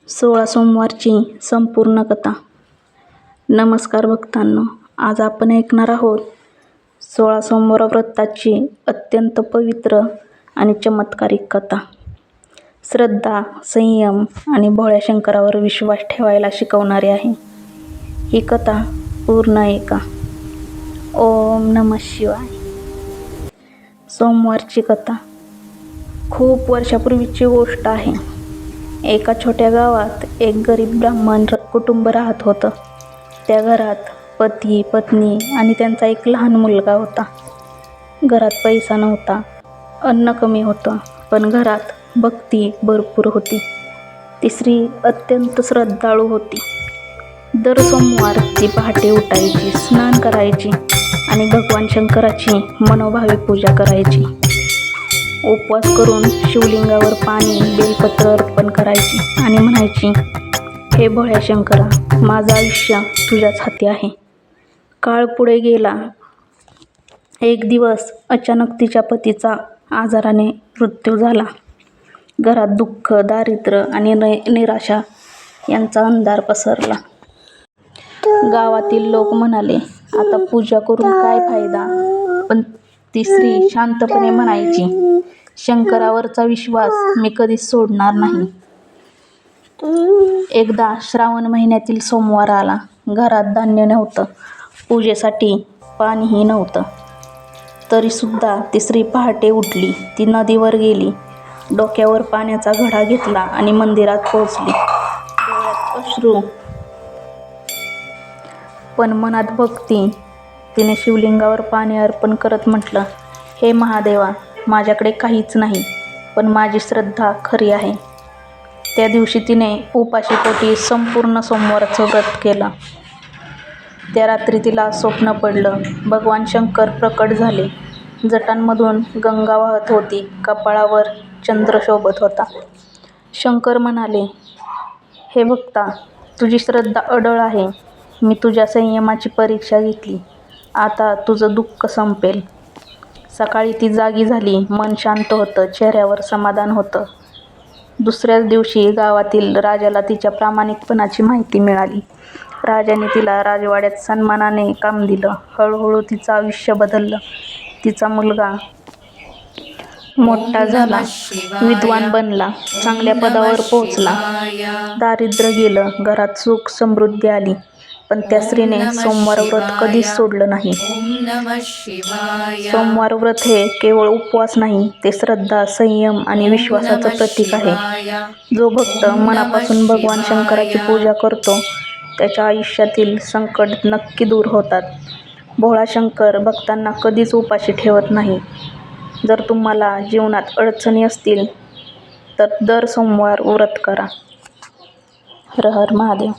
16 सोमवारची संपूर्ण कथा. नमस्कार भक्तांनो, आज आपण ऐकणार आहोत 16 सोमवार व्रताची अत्यंत पवित्र आणि चमत्कारिक कथा. श्रद्धा, संयम आणि भोळ्या शंकरावर विश्वास ठेवायला शिकवणारी आहे. ही कथा पूर्ण ऐका. ओम नमः शिवाय. सोमवारची कथा खूप वर्षापूर्वीची गोष्ट आहे. एका छोट्या गावात एक गरीब ब्राह्मण कुटुंब राहत होतं. त्या घरात पती, पत्नी आणि त्यांचा एक लहान मुलगा होता. घरात पैसा नव्हता, अन्न कमी होतं, पण घरात भक्ती भरपूर होती. ती स्त्री अत्यंत श्रद्धाळू होती. दर सोमवार ती पहाटे उठायची, स्नान करायची आणि भगवान शंकराची मनोभावे पूजा करायची. उपवास करून शिवलिंगावर पाणी, बेलपत्र अर्पण करायची आणि म्हणायची, हे भोळ्या शंकरा, माझं आयुष्य तुझ्याच हाती आहे. काळ पुढे गेला. एक दिवस अचानक तिच्या पतीचा आजाराने मृत्यू झाला. घरात दुःख, दारिद्र्य आणि निराशा यांचा अंधार पसरला. गावातील लोक म्हणाले, आता पूजा करून काय फायदा? पण ती स्त्री शांतपणे म्हणायची, शंकरावरचा विश्वास मी कधीच सोडणार नाही. एकदा श्रावण महिन्यातील सोमवार आला. घरात धान्य नव्हतं, पूजेसाठी पाणीही नव्हतं. तरीसुद्धा ती स्त्री पहाटे उठली. ती नदीवर गेली, डोक्यावर पाण्याचा घडा घेतला आणि मंदिरात पोहोचली. डोळ्यात अश्रू पण मनात भक्ती. तिने शिवलिंगावर पाणी अर्पण करत म्हटलं, हे महादेवा, माझ्याकडे काहीच नाही, पण माझी श्रद्धा खरी आहे. त्या दिवशी तिने उपाशीपोटी संपूर्ण सोमवारचं व्रत केलं. त्या रात्री तिला स्वप्न पडलं. भगवान शंकर प्रकट झाले. जटांमधून गंगा वाहत होती, कपाळावर चंद्र शोभत होता. शंकर म्हणाले, हे भक्ता, तुझी श्रद्धा अढळ आहे. मी तुझ्या संयमाची परीक्षा घेतली. आता तुझं दुःख संपेल. सकाळी ती जागी झाली. मन शांत होतं, चेहऱ्यावर समाधान होतं. दुसऱ्याच दिवशी गावातील राजाला तिच्या प्रामाणिकपणाची माहिती मिळाली. राजाने तिला राजवाड्यात सन्मानाने काम दिलं. हळूहळू तिचं आयुष्य बदललं. तिचा मुलगा मोठा झाला, विद्वान बनला, चांगल्या पदावर पोहोचला. दारिद्र्य गेलं, घरात सुख समृद्धी आली. पण त्या स्त्रीने सोमवार व्रत कधीच सोडलं नाही. सोमवार व्रत हे केवळ उपवास नाही, ते श्रद्धा, संयम आणि विश्वासाचं प्रतीक आहे. जो भक्त मनापासून भगवान शंकराची पूजा करतो, त्याच्या आयुष्यातील संकट नक्की दूर होतात. भोळा शंकर भक्तांना कधीच उपाशी ठेवत नाही. जर तुम्हाला जीवनात अडचणी असतील तर दर सोमवार व्रत करा. हर हर महादेव.